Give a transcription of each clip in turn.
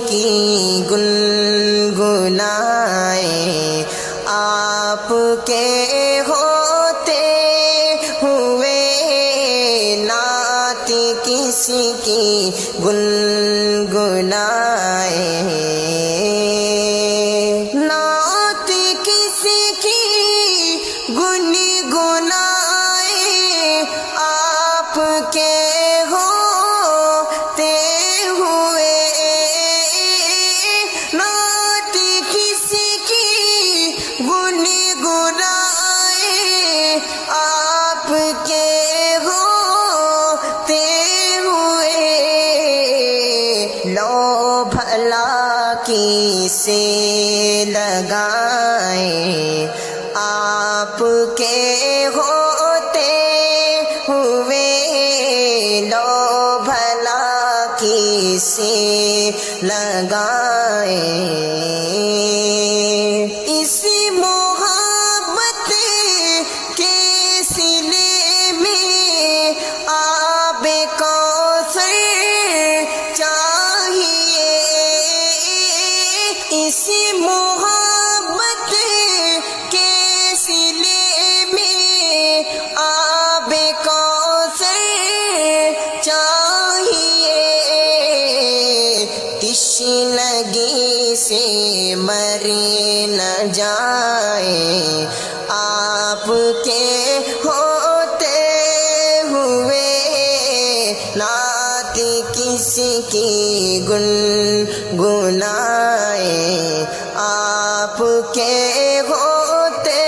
کی گنگنائیں، آپ کے ہوتے ہوئے نعت کسی کی گنگنائیں، نعت کسی کی گنگنائیں، آپ کے ہوتے ہوئے نعت کسی کی گنگنائیں، آپ کے ہوتے ہوئے لو بھلا کسے لگائیں، آپ کے ہوتے ہوئے لو بھلا کسے لگائیں، اس محبت کے سلے میں آب کوثر چاہیے، اس محبت کے سلے میں آب کوثر چاہیے، تشنگی سے مر نہ جائیں، آپ کے ہوتے ہوئے نعت کسی کی گنگنائیں، آپ کے ہوتے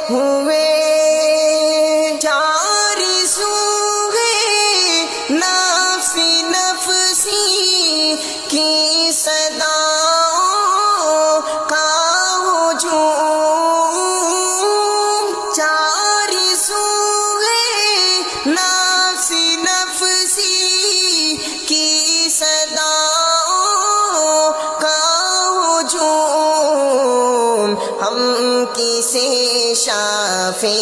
ہوئے چار سوئے نفس نفسی کی صداؤں کا ہجوم، چار سوئے نفس نفسی کی صداؤں کا ہجوم، ہم کسے شافع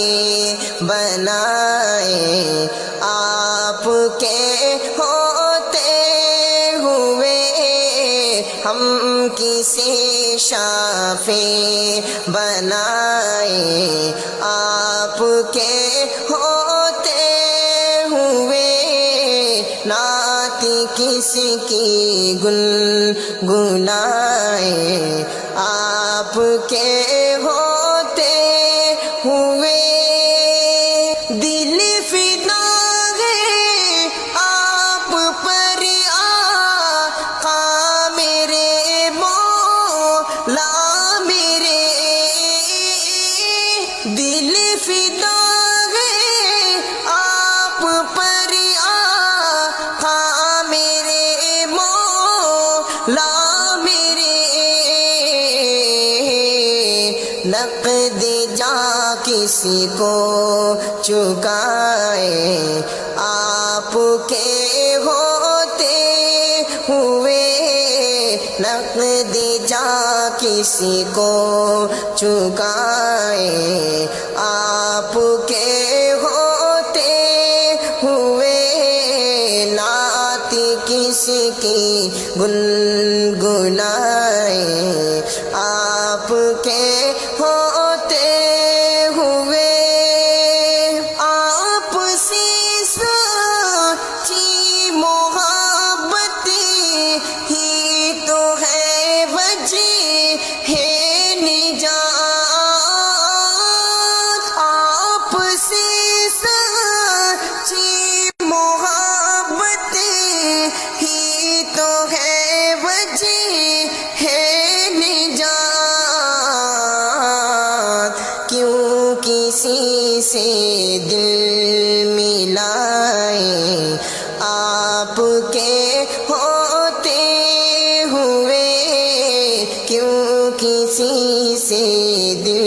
بنائیں، آپ کے ہوتے ہوئے ہم کسے شافع بنائیں، آپ کے ہوتے ہوئے نعت کسی کی گنگنائیں، آپ کے ہوتے ہوئے دل فدا ہے آپ پر آقا میرے مولا میرے، دل فدا ہے آپ پر آقا میرے مولا میرے، نقد جا کسی کو چکائیں، آپ کے ہوتے ہوئے نقد جا کسی کو چکائیں، آپ کے ہوتے ہوئے نعت کسی کی گنگنائیں، آپ کے ہوتے ہوئے آپ سے سچی محبت ہی تو ہے وجہ ہے نجات، آپ سے سچی محبت ہی تو ہے وجہ ہے نجات، کیوں کسی سے دل ملائیں، آپ کے ہوتے ہوئے کیوں کسی سے دل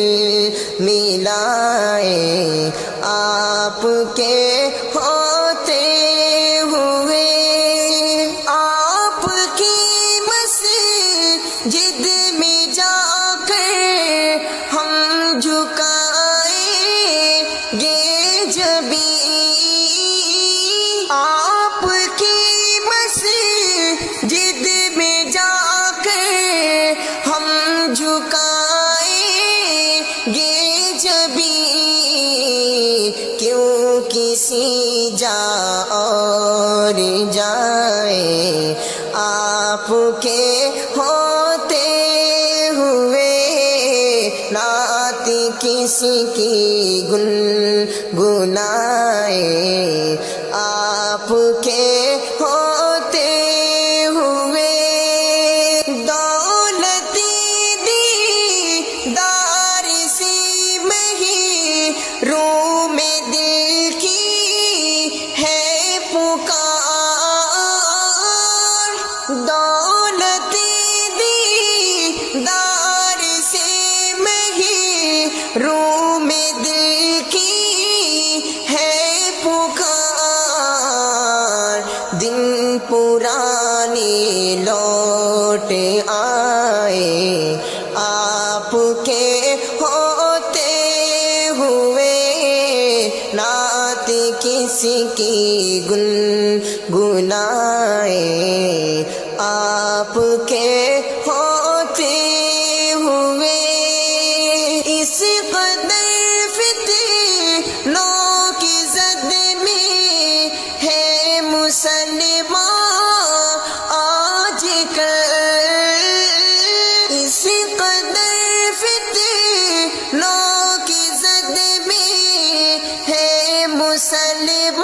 ملائیں، آپ کے ہوتے ہوئے آپ کی مسجد میں جا کر ہم جھکائیں گے جبیں، آپ کی مسجد میں جا کسی جا اور جائے، آپ کے ہوتے ہوئے نعت کسی کی گنگنائے، آپ کے ہوتے ہوئے دولت دی دار سی مہی رو میں دل کی ہے پکار، دولت دی دار سے مہی رو میں دل کی ہے پکار، دن پرانے لوٹ آئے، آپ کے ہوتے ہوئے نعت کسی کی گنگنائے، آپ کے ہوتے ہوئے اس قدر فتنوں کی زد میں ہے مسلمان آج کل، اس قدر فتنوں کی زد میں ہے مسلمان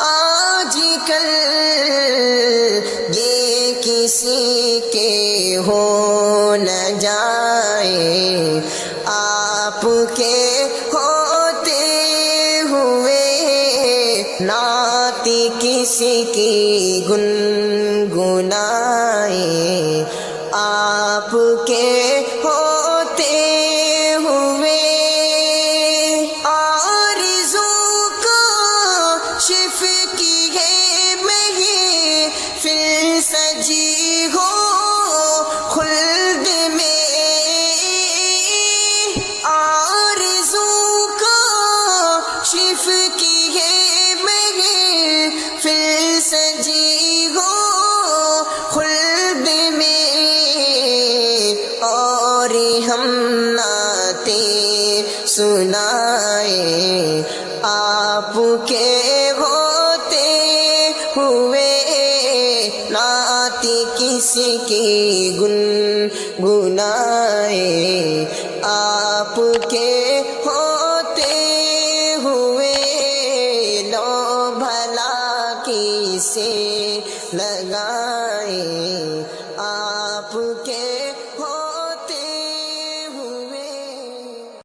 آج کل، یہ کسی کے ہو نہ جائے، آپ کے ہوتے ہوئے نعت کسی کی گنگنائے، آپ کے ہوتے ہوئے آرزو کاشف کی ہے محفل سجی ہو خلد میں، آرزو کاشف کی ہے محفل سجی ہو خلد میں، اور ہم نعتیں سنائیں آپ کے ہوتے ہوئے نعت کسی کی گنگنائے، آپ کے ہوتے ہوئے لو بھلا کسے لگائیں۔